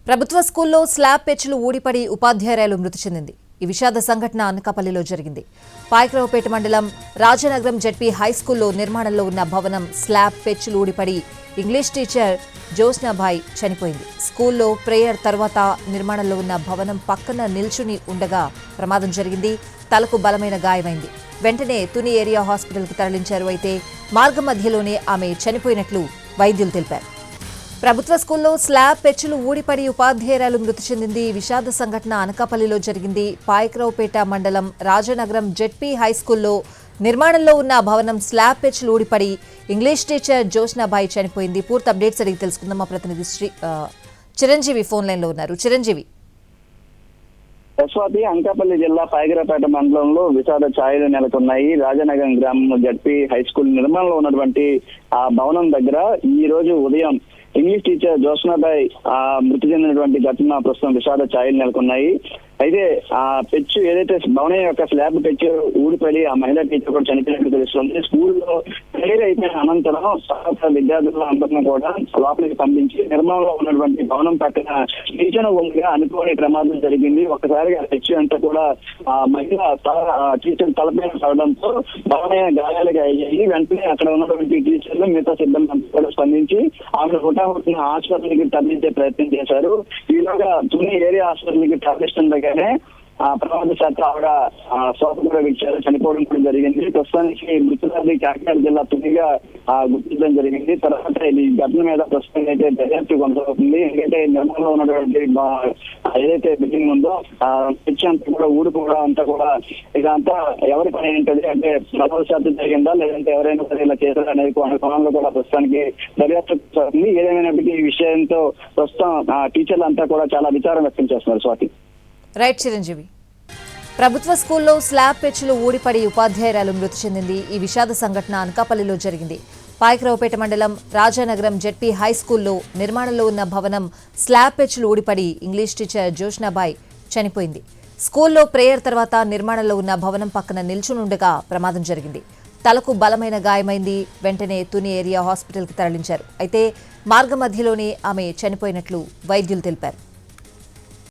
ప్రభుత్వ స్కూల్లో స్లాబ్ పెచ్చులు ఊడిపడి ఉపాధ్యాయురాలు మృతి చెందింది. ఈ విషాద సంఘటన అనకాపల్లిలో జరిగింది. పాయకరావుపేట మండలం రాజనగరం జెడ్పీ హైస్కూల్లో నిర్మాణంలో ఉన్న భవనం స్లాబ్ పెచ్చులు ఊడిపడి ఇంగ్లీష్ టీచర్ జ్యోత్స్నాబాయి చనిపోయింది. స్కూల్లో ప్రేయర్ తర్వాత నిర్మాణంలో ఉన్న భవనం పక్కన నిల్చుని ఉండగా ప్రమాదం జరిగింది. తలకు బలమైన గాయమైంది. వెంటనే తుని ఏరియా హాస్పిటల్కి తరలించారు. అయితే మార్గ మధ్యలోనే ఆమె చనిపోయినట్లు వైద్యులు తెలిపారు. ప్రభుత్వ స్కూల్లో స్లాబ్ పెచ్చులు ఊడిపడి ఉపాధ్యాయురాలు మృతి చెందింది. విషాద సంఘటన అనకాపల్లిలో జరిగింది. పాయకరావుపేట మండలం రాజనగరం జెడ్పీ హైస్కూల్లో నిర్మాణంలో ఉన్న భవనం స్లాబ్ పెచ్చులు ఊడిపడి ఇంగ్లీష్ టీచర్ జ్యోత్స్నాబాయి చనిపోయింది. పూర్తి అప్డేట్స్ అడిగి తెలుసుకుందాం. మా ప్రతినిధి చిరంజీవి ఫోన్ లైన్ లో ఉన్నారు. చిరంజీవి, స్వాతి, అనకాపల్లి జిల్లా పాయకరావుపేట మండలంలో విషాద ఛాయలు నెలకొన్నాయి. రాజనగరం గ్రామం జడ్పీ హై స్కూల్ నిర్మాణంలో ఉన్నటువంటి ఆ భవనం దగ్గర ఈ రోజు ఉదయం ఇంగ్లీష్ టీచర్ జ్యోత్స్నాబాయి మృతి చెందినటువంటి ఘటన ప్రస్తుతం విషాద ఛాయలు నెలకొన్నాయి. అయితే ఆ పెచ్చు ఏదైతే భవనం యొక్క స్లాబ్ పెచ్చు ఊడిపడి ఆ మహిళా టీచర్ కూడా చనిపోయినట్టు తెలుస్తుంది. స్కూల్లో ప్రేయర్ అయిపోయిన అనంతరం తర్వాత విద్యార్థుల అందరినీ కూడా లోపలికి పంపించి నిర్మాణంలో ఉన్నటువంటి భవనం పక్కన టీచర్ ఉండగా అనుకోని ప్రమాదం జరిగింది. ఒక్కసారిగా పెచ్చు అంతా కూడా ఆ మహిళ టీచర్ తలపైన పడడంతో బలమైన గాయాలుగా అయ్యాయి. వెంటనే అక్కడ ఉన్నటువంటి టీచర్లు మిగతా సిబ్బంది కూడా స్పందించి ఆమెను హుటాహుటిన హాస్పిటల్కి తరలించే ప్రయత్నం చేశారు. ఈలోగా తుని ఏరియా హాస్పిటల్కి తరలిస్తుండగానే ప్రమాదశాత్తు ఆవిడ శ్వాస కూడా విడిచారు, చనిపోవడం కూడా జరిగింది. ప్రస్తుతానికి మృతురాలి కాకినాడ జిల్లా తునిగా గుర్తించడం జరిగింది. తర్వాత ఈ ఘటన మీద ప్రస్తుతం అయితే దర్యాప్తు కొనసాగుతుంది. ఎందుకంటే నిర్మాణంలో ఉన్నటువంటి ఏదైతే బిల్డింగ్ ఉందో ఆ పిచ్ అంతా కూడా ఊడిపోవడం అంతా కూడా ఇదంతా ఎవరి పని ఏంటది, అంటే ప్రమాదశాత్తు జరిగిందా లేదంటే ఎవరైనా సరే ఇలా చేశారా అనేది కోణంలో కూడా ప్రస్తుతానికి దర్యాప్తు కొనసాగుతుంది. ఏదేమైనప్పటికీ ఈ విషయంతో ప్రస్తుతం టీచర్లు అంతా కూడా చాలా విచారం వ్యక్తం చేస్తున్నారు. స్వాతి, రైట్ చిరంజీవి. ప్రభుత్వ స్కూల్లో స్లాబ్ పెచ్చులు ఊడిపడి ఉపాధ్యాయురాలు మృతి చెందింది. ఈ విషాద సంఘటన అనకాపల్లిలో జరిగింది. పాయకరావుపేట మండలం రాజానగరం జెడ్పీ హై స్కూల్లో నిర్మాణంలో ఉన్న భవనం స్లాబ్ పెచ్చులు ఊడిపడి ఇంగ్లీష్ టీచర్ జ్యోత్స్నాబాయి చనిపోయింది. స్కూల్లో ప్రేయర్ తర్వాత నిర్మాణంలో ఉన్న భవనం పక్కన నిల్చునుండగా ప్రమాదం జరిగింది. తలకు బలమైన గాయమైంది. వెంటనే తుని ఏరియా హాస్పిటల్కి తరలించారు. అయితే మార్గ మధ్యలోనే ఆమె చనిపోయినట్లు వైద్యులు తెలిపారు.